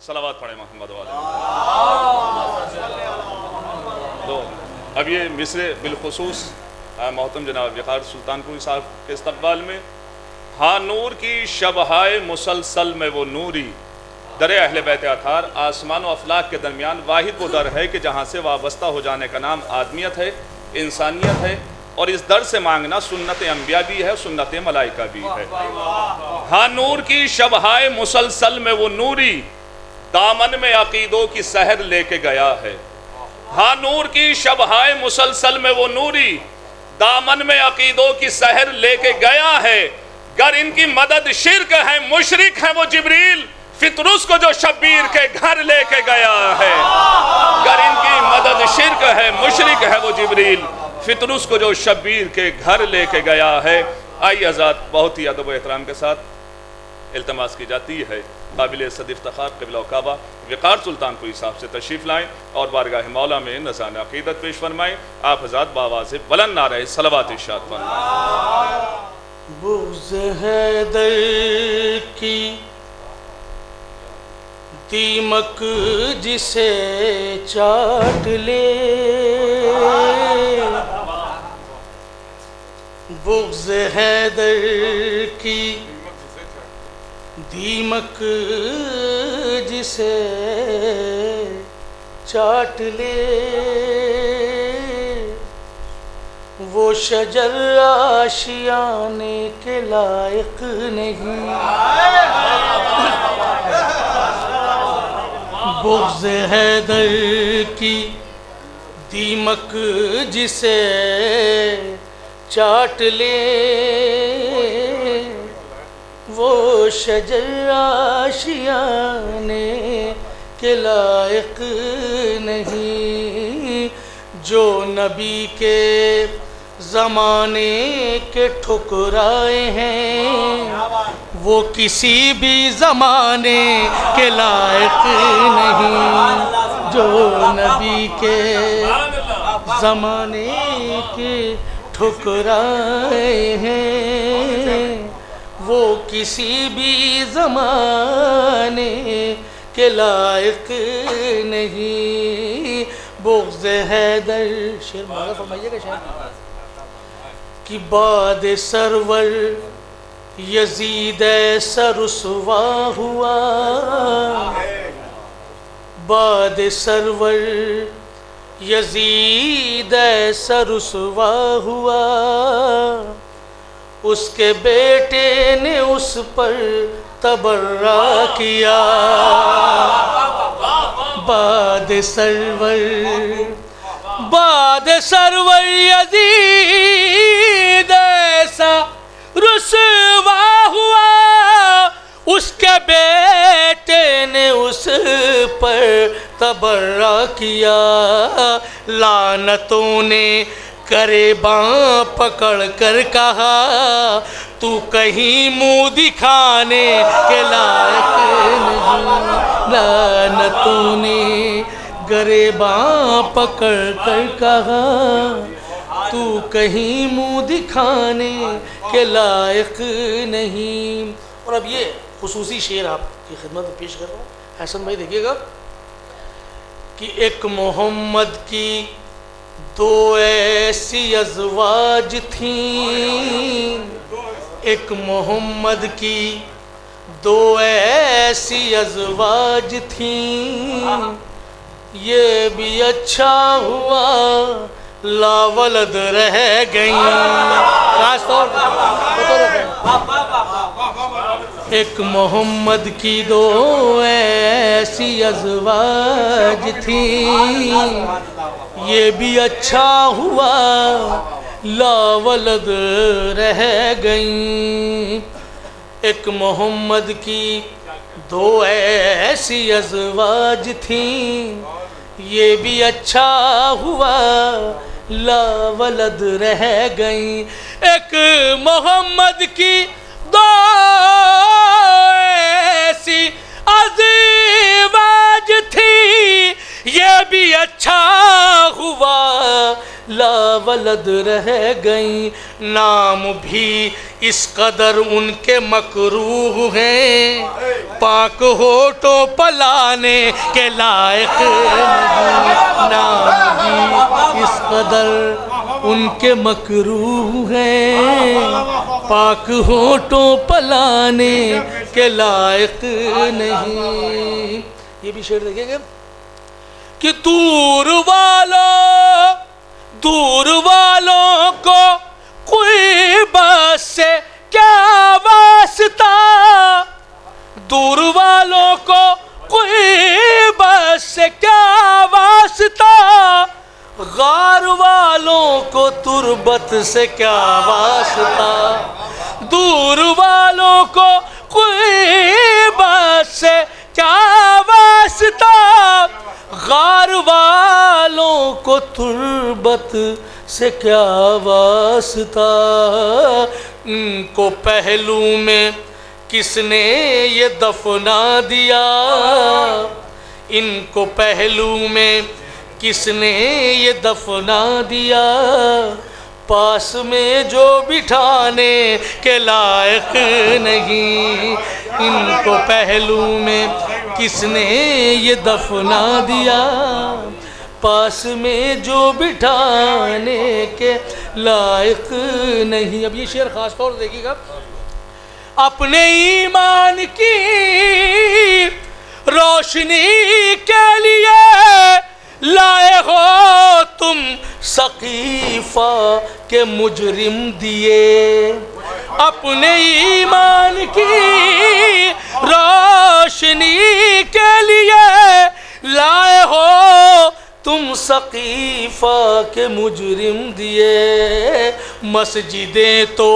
صلوات پڑھیں محمد والے تو اب یہ مصرے بالخصوص محترم جناب وقار سلطان پوری صاحب کے استقبال میں، ہاں نور کی شبہائے مسلسل میں وہ نوری، در اہل بیت اطہار آسمان و افلاک کے درمیان واحد وہ در ہے کہ جہاں سے وابستہ ہو جانے کا نام آدمیت ہے، انسانیت ہے، اور اس در سے مانگنا سنت انبیاء بھی ہے، سنت ملائکہ بھی ہے۔ ہاں نور کی شبہائے مسلسل میں وہ نوری، دامن میں عقیدوں کی سحر لے کے گیا ہے۔ ہاں نور کی شبہائے مسلسل میں وہ نوری، دامن میں عقیدوں کی سحر لے کے گیا ہے۔ گر ان کی مدد شرک ہے، مشرک ہے وہ جبریل، فطرس کو جو شبیر کے گھر لے کے گیا ہے۔ گر ان کی مدد شرک ہے، مشرک ہے وہ جبریل، فطرس کو جو شبیر کے گھر لے کے گیا ہے۔ آئیے حضرات، بہت ہی ادب و احترام کے ساتھ التماس کی جاتی ہے قابل صد افتخار قبلہ و کعبہ وقار سلطان پوری صاحب سے تشریف لائیں اور بارگاہ مولا میں نذران عقیدت پیش فرمائیں۔ آپ حضرات بآواز بلند نعرہ صلوات ارشاد فرمائیں۔ بغض حیدر کی دیمک جسے چاٹ لے، بغض حیدر کی دیمک جسے چاٹ لے، وہ شجر آشیانے کے لائق نہیں۔ بغض حیدر کی دیمک جسے چاٹ لے، وہ شجر آشیانے کے لائق نہیں۔ جو نبی کے زمانے کے ٹھکرائے ہیں، وہ کسی بھی زمانے کے لائق نہیں۔ جو نبی کے زمانے کے ٹھکرائے ہیں، وہ کسی بھی زمانے کے لائق نہیں۔ بغض حیدر، شعر مانا فرمائیے گا شاید، کہ بعد سرور یزید ایسا رسوا ہوا، بعد سرور یزید ایسا رسوا ہوا، اس کے بیٹے نے اس پر تبرہ کیا۔ بعد سرور یزید ایسا رسوا ہوا، اس کے بیٹے نے اس پر تبرہ کیا۔ لعنتوں نے گریباں پکڑ کر کہا، تو کہیں منہ دکھانے کے لائق نہیں۔ لعنتوں نے گریباں پکڑ کر کہا، تو کہیں منہ دکھانے کے لائق نہیں۔ اور اب یہ خصوصی شعر آپ کی خدمت میں پیش کر رہا ہوں، حسن بھائی دیکھیے گا، کہ ایک محمد کی دو ایسی ازواج تھیں، ایک محمد کی دو ایسی ازواج تھیں، یہ بھی اچھا ہوا لا ولد رہ گئیں۔ خاص طور ایک محمد کی دو ایسی ازواج تھیں، یہ بھی اچھا ہوا لا ولد رہ گئیں۔ ایک محمد کی دو ایسی ازواج تھیں، یہ بھی اچھا ہوا لا ولد رہ گئیں۔ ایک محمد کی دو ایسی ازواج تھیں، یہ بھی اچھا ہوا بلا ولد رہ گئیں، نام بھی اس قدر ان کے مکروہ ہیں، پاک ہوٹوں پلانے کے لائق نہیں، نام بھی اس قدر ان کے مکروہ ہیں، پاک ہوٹوں پلانے کے لائق نہیں۔ یہ بھی شعر دیکھیں گے کہ دور والوں کو کوئی بس سے کیا واسطہ، دور والوں کو کوئی بس سے کیا واسطہ، غار والوں کو تربت سے کیا واسطہ، دور والوں کو کوئی بس سے کیا واسطہ، غار والوں کو تربت سے کیا واسطہ، ان کو پہلو میں کس نے یہ دفنا دیا، ان کو پہلو میں کس نے یہ دفنا دیا، پاس میں جو بٹھانے کے لائق نہیں، ان کو پہلو میں کس نے یہ دفنا دیا، پاس میں جو بٹھانے کے لائق نہیں۔ اب یہ شعر خاص طور دیکھیے گا، اپنے ایمان کی روشنی کے لیے لائے ہو تم سقیفہ کے مجرم دیے، اپنے ایمان کی روشنی کے لیے لائے ہو تم سقیفہ کے مجرم دیے، مسجدیں تو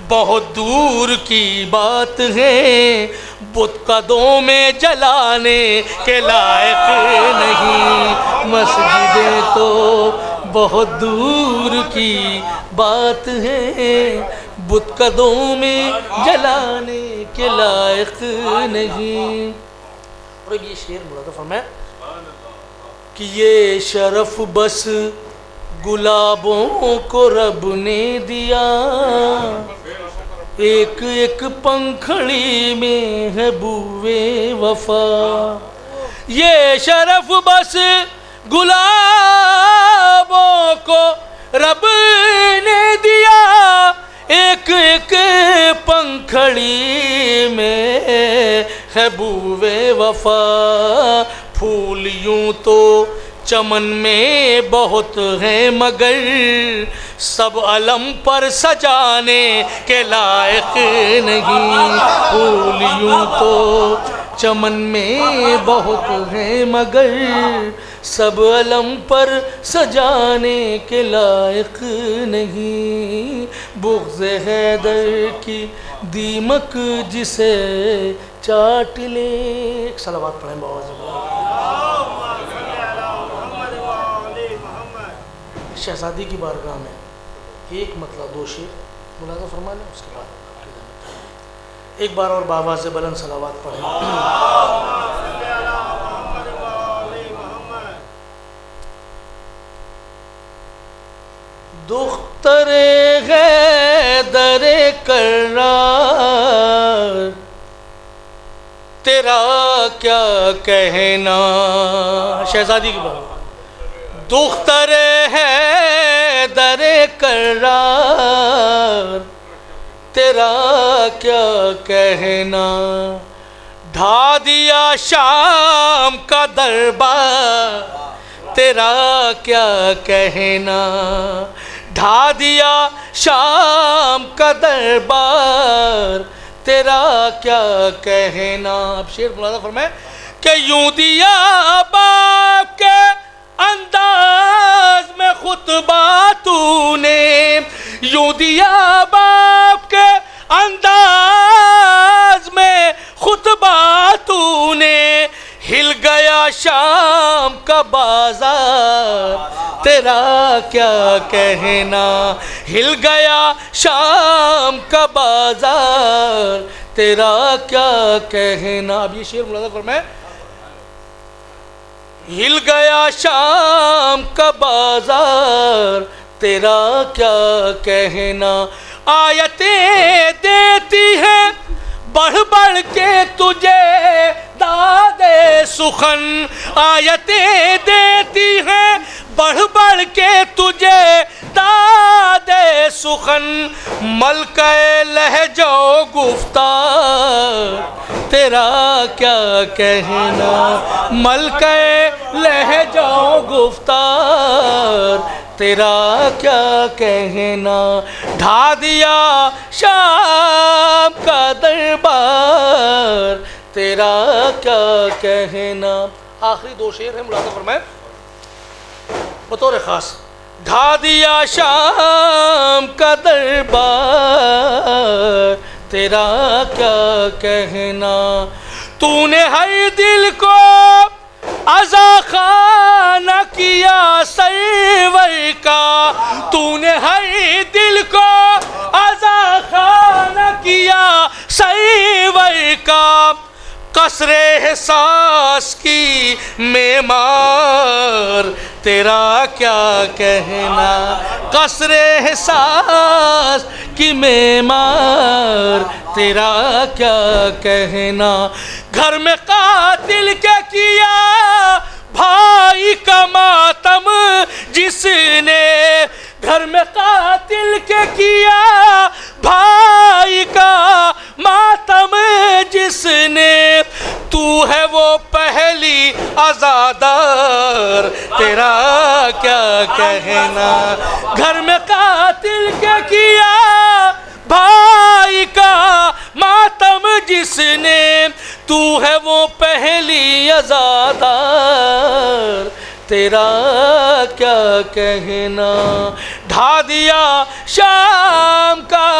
بہت دور کی بات ہے، بت قدوں میں جلانے کے لائق نہیں، مسجدیں تو بہت دور کی بات ہے، بت قدوں میں جلانے کے لائق نہیں۔ اور یہ شعر مراد فرمایا کہ یہ شرف بس گلابوں کو رب نے دیا، ایک ایک پنکھڑی میں ہے بوئے وفا، یہ شرف بس گلابوں کو رب نے دیا، ایک ایک پنکھڑی میں ہے بوئے وفا، پھول یوں تو چمن میں بہت ہیں مگر سب علم پر سجانے کے لائق نہیں، پھول یوں تو چمن میں بہت ہیں مگر سب علم پر سجانے کے لائق نہیں، بغض حیدر کی دیمک جسے چاٹ لے۔ ایک صلوات پڑھیں بہت شہزادی کی بارگاہ میں ایک مطلب دو شعر ملاحظہ فرما لیں، اس کے بعد ایک بار اور بآواز بلند صلوات پڑھیں۔ دختر حیدر کرار تیرا کیا کہنا، شہزادی کی بات، دختر حیدر کرار تیرا کیا کہنا، ڈھا دیا شام کا دربار تیرا کیا کہنا، ڈھا دیا شام کا دربار تیرا کیا کہنا۔ اب شعر ملاحظہ فرمائے کہ یوں دیا باپ کے انداز میں خطبہ تو نے، یوں دیا باپ کے انداز میں خطبہ تو نے، ہل گیا شام کا بازار تیرا کیا کہنا، ہل گیا شام کا بازار تیرا کیا کہنا۔ اب یہ شعر ملاحظہ فرمائے، ہل گیا شام کا بازار تیرا کیا کہنا. آیتیں دیتی ہیں بڑھ بڑھ کے تجھے داد سخن. آیتیں دیتی ہیں بڑھ بڑھ کے تجھے داد سخن. ملکہ لہجہ و گفتار تیرا کیا کہنا. ملکہ لہجہ و گفتار تیرا کیا کہنا. ڈھا دیا شام کا دربار تیرا کیا کہنا. آخری دو شعر ہیں، ملاحظہ فرمائیں بطور خاص. ڈھا دیا شام کا دربار تیرا کیا کہنا. تو نے ہر دل کو عزا خانہ کیا سرور کا. تو نے ہر دل کو عزا خانہ کیا سرور کا. قصر احساس کی معمار تیرا کیا کہنا. قصر احساس کی معمار تیرا کیا کہنا. گھر میں قاتل کے کیا بھائی کا ماتم جس نے. گھر میں قاتل کے کیا بھائی کا ماتم جس نے. تو ہے وہ پہلی عزادار تیرا کیا کہنا. گھر میں قاتل کے کیا بھائی کا ماتم جس نے. تو ہے وہ پہلی عزادار تیرا کیا کہنا. ڈھا دیا شام کا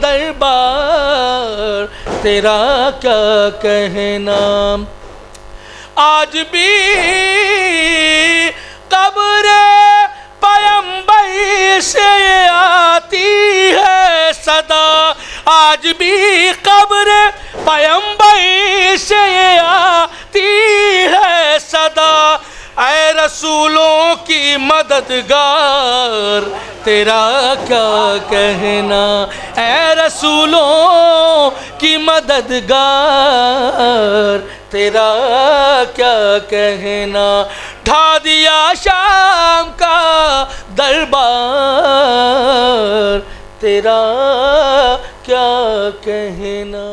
دربار تیرا کیا کہنا. آج بھی قبر پیمبر سے آتی ہے صدا. آج بھی قبر پیمبر سے آتی ہے صدا. اے رسولوں کی مددگار تیرا کیا کہنا. اے رسولوں کی مددگار تیرا کیا کہنا. ڈھا دیا شام کا دربار تیرا کیا کہنا.